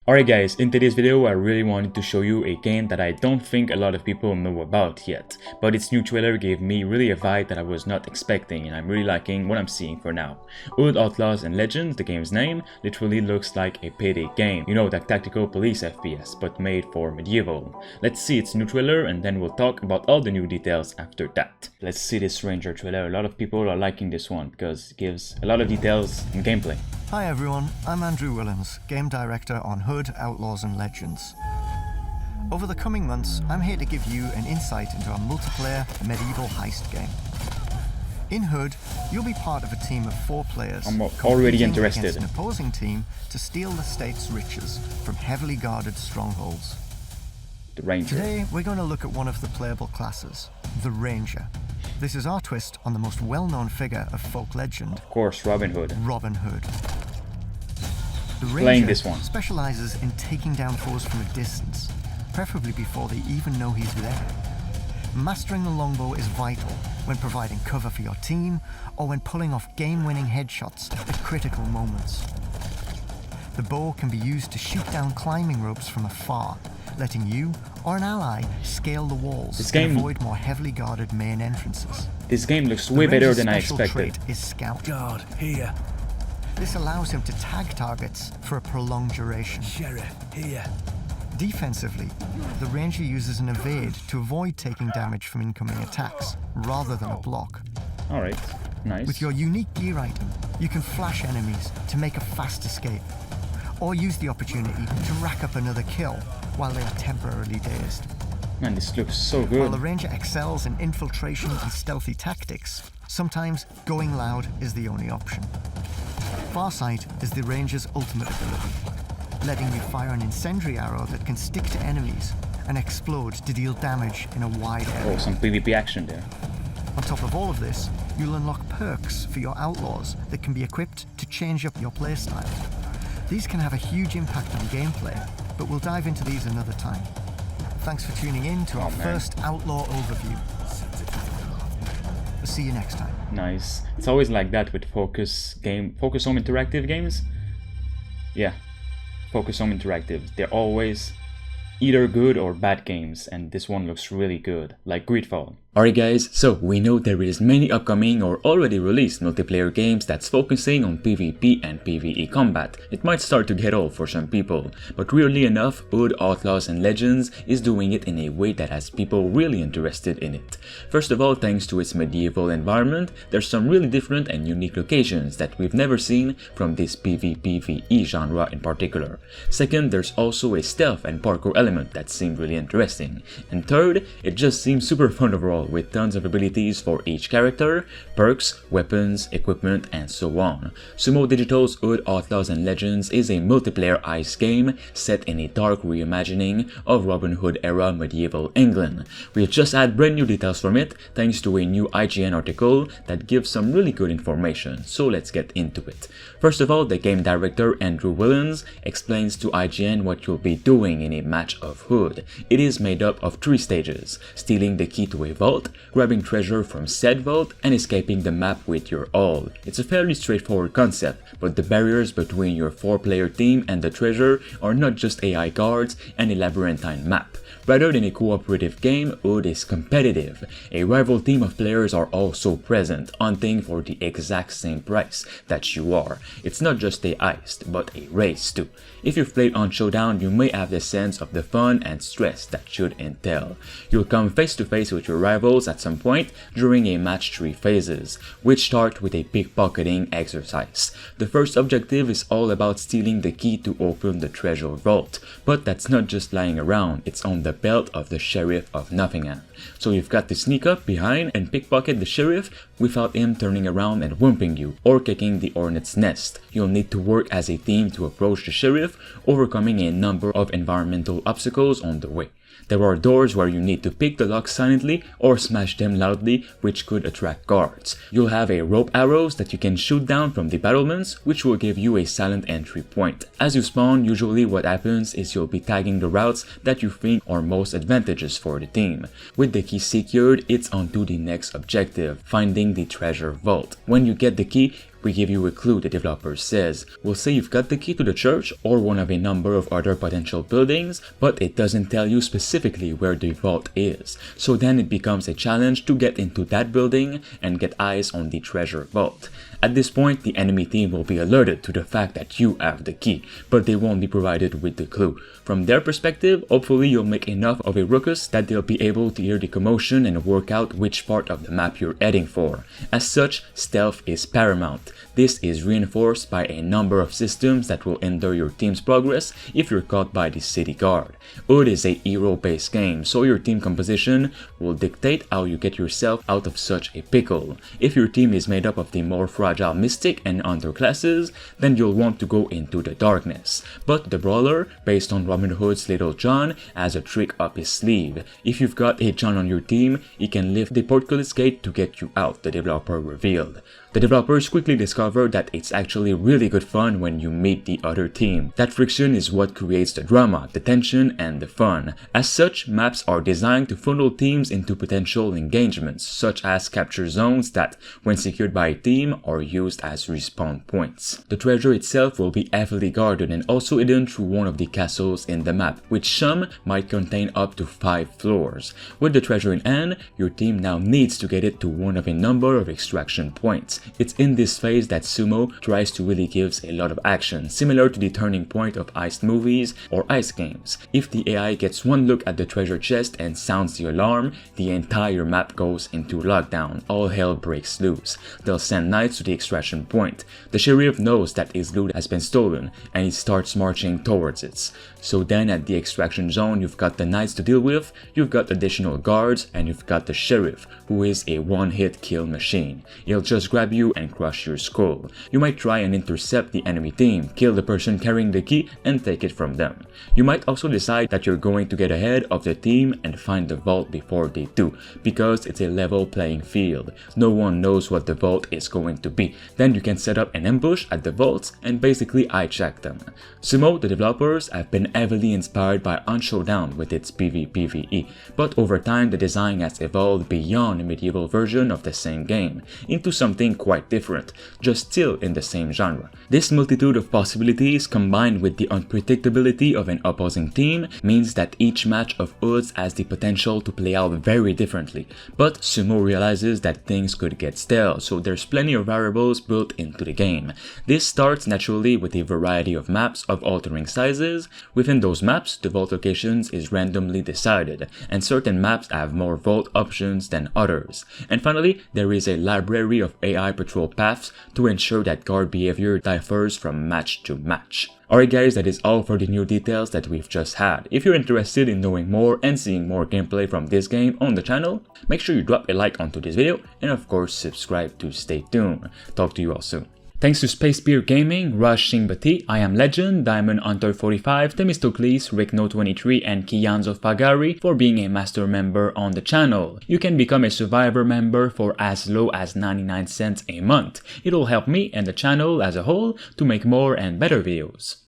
Alright guys, in today's video I really wanted to show you a game that I don't think a lot of people know about yet, but its new trailer gave me really a vibe that I was not expecting, and I'm really liking what I'm seeing for now. Outlaws and Legends, the game's name, literally looks like a payday game, you know, that tactical police FPS, but made for medieval. Let's see its new trailer and then we'll talk about all the new details after that. Let's see this Ranger trailer. A lot of people are liking this one because it gives a lot of details and gameplay. Hi everyone, I'm Andrew Willens, Game Director on Hood, Outlaws and Legends. Over the coming months, I'm here to give you an insight into our multiplayer medieval heist game. In Hood, you'll be part of a team of 4 players. I'm already interested. Against an opposing team to steal the state's riches from heavily guarded strongholds. The Ranger. Today, we're going to look at one of the playable classes, the Ranger. This is our twist on the most well-known figure of folk legend. Of course, Robin Hood. Robin Hood. The Playing Ranger this one. specializes in taking down foes from a distance, preferably before they even know he's there. Mastering the longbow is vital when providing cover for your team or when pulling off game-winning headshots at critical moments. The bow can be used to shoot down climbing ropes from afar, letting you or an ally scale the walls and avoid more heavily guarded main entrances. This game looks way better than I special expected. Trait is Scout. Guard, here. This allows him to tag targets for a prolonged duration. Sheriff, here. Defensively, the Ranger uses an evade to avoid taking damage from incoming attacks, rather than a block. Alright, nice. With your unique gear item, you can flash enemies to make a fast escape, or use the opportunity to rack up another kill while they are temporarily dazed. Man, this looks so While good. the Ranger excels in infiltration and stealthy tactics, sometimes going loud is the only option. Farsight is the Ranger's ultimate ability, letting you fire an incendiary arrow that can stick to enemies and explode to deal damage in a wide area. Oh, some PvP action there. On top of all of this, you'll unlock perks for your outlaws that can be equipped to change up your playstyle. These can have a huge impact on gameplay, but we'll dive into these another time. Thanks for tuning in to our first Outlaw overview. See you next time. Nice. It's always like that with Focus Home Interactive games. Yeah, Focus Home Interactive. They're always either good or bad games, and this one looks really good, like Greedfall. Alright guys, so we know there is many upcoming or already released multiplayer games that's focusing on PvP and PvE combat. It might start to get old for some people, but weirdly enough, Hood, Outlaws and Legends is doing it in a way that has people really interested in it. First of all, thanks to its medieval environment, there's some really different and unique locations that we've never seen from this PvPvE genre in particular. Second, there's also a stealth and parkour element that seemed really interesting. And third, it just seems super fun overall, with tons of abilities for each character, perks, weapons, equipment, and so on. Sumo Digital's Hood, Outlaws and Legends is a multiplayer heist game set in a dark reimagining of Robin Hood era medieval England. We've just had brand new details from it thanks to a new IGN article that gives some really good information, so let's get into it. First of all, the game director Andrew Willens explains to IGN what you'll be doing in a match of Hood. It is made up of 3 stages: stealing the key to a vault, grabbing treasure from said vault, and escaping the map with your all. It's a fairly straightforward concept, but the barriers between your 4-player team and the treasure are not just AI guards and a labyrinthine map. Rather than a cooperative game, Hood is competitive. A rival team of players are also present, hunting for the exact same prize that you are. It's not just a heist, but a race too. If you've played on Showdown, you may have the sense of the fun and stress that should entail. You'll come face to face with your rivals at some point during a match 3 phases, which start with a pickpocketing exercise. The first objective is all about stealing the key to open the treasure vault, but that's not just lying around, it's on the belt of the Sheriff of Nottingham. So you've got to sneak up behind and pickpocket the sheriff without him turning around and whooping you or kicking the hornet's nest. You'll need to work as a team to approach the sheriff, overcoming a number of environmental obstacles on the way. There are doors where you need to pick the lock silently or smash them loudly, which could attract guards. You'll have a rope arrows that you can shoot down from the battlements, which will give you a silent entry point. As you spawn, usually what happens is you'll be tagging the routes that you think are most advantageous for the team. With the key secured, it's on to the next objective, finding the treasure vault. When you get the key, we give you a clue, the developer says. We'll say you've got the key to the church or one of a number of other potential buildings, but it doesn't tell you specifically where the vault is. So then it becomes a challenge to get into that building and get eyes on the treasure vault. At this point, the enemy team will be alerted to the fact that you have the key, but they won't be provided with the clue. From their perspective, hopefully you'll make enough of a ruckus that they'll be able to hear the commotion and work out which part of the map you're heading for. As such, stealth is paramount. This is reinforced by a number of systems that will hinder your team's progress if you're caught by the city guard. Ood is a hero-based game, so your team composition will dictate how you get yourself out of such a pickle. If your team is made up of the more fragile mystic and hunter classes, then you'll want to go into the darkness. But the brawler, based on Robin Hood's Little John, has a trick up his sleeve. If you've got a John on your team, he can lift the portcullis gate to get you out, the developer revealed. The developers quickly discover that it's actually really good fun when you meet the other team. That friction is what creates the drama, the tension, and the fun. As such, maps are designed to funnel teams into potential engagements, such as capture zones that, when secured by a team, are used as respawn points. The treasure itself will be heavily guarded and also hidden through one of the castles in the map, which some might contain up to 5 floors. With the treasure in hand, your team now needs to get it to one of a number of extraction points. It's in this phase that Sumo tries to really give a lot of action, similar to the turning point of heist movies or heist games. If the AI gets one look at the treasure chest and sounds the alarm, the entire map goes into lockdown. All hell breaks loose. They'll send knights to the extraction point. The sheriff knows that his loot has been stolen and he starts marching towards it. So then at the extraction zone, you've got the knights to deal with, you've got additional guards, and you've got the sheriff, who is a one-hit kill machine. He'll just grab you and crush your skull. You might try and intercept the enemy team, kill the person carrying the key, and take it from them. You might also decide that you're going to get ahead of the team and find the vault before they do, because it's a level playing field. No one knows what the vault is going to be. Then you can set up an ambush at the vaults and basically hijack them. Sumo, the developers, have been heavily inspired by Unshowdown with its PvPvE, but over time the design has evolved beyond a medieval version of the same game, into something quite different, just still in the same genre. This multitude of possibilities combined with the unpredictability of an opposing team means that each match of Hoods has the potential to play out very differently, but Sumo realizes that things could get stale, so there's plenty of variables built into the game. This starts naturally with a variety of maps of altering sizes. Within those maps, the vault locations is randomly decided, and certain maps have more vault options than others. And finally, there is a library of AI patrol paths to ensure that guard behavior differs from match to match. Alright guys, that is all for the new details that we've just had. If you're interested in knowing more and seeing more gameplay from this game on the channel, make sure you drop a like onto this video and of course subscribe to stay tuned. Talk to you all soon. Thanks to Space Beer Gaming, Rush Shingbati, I Am Legend, Diamond Hunter 45, Themistocles, Rickno23 and Kianzo Fagari for being a master member on the channel. You can become a survivor member for as low as 99 cents a month. It'll help me and the channel as a whole to make more and better videos.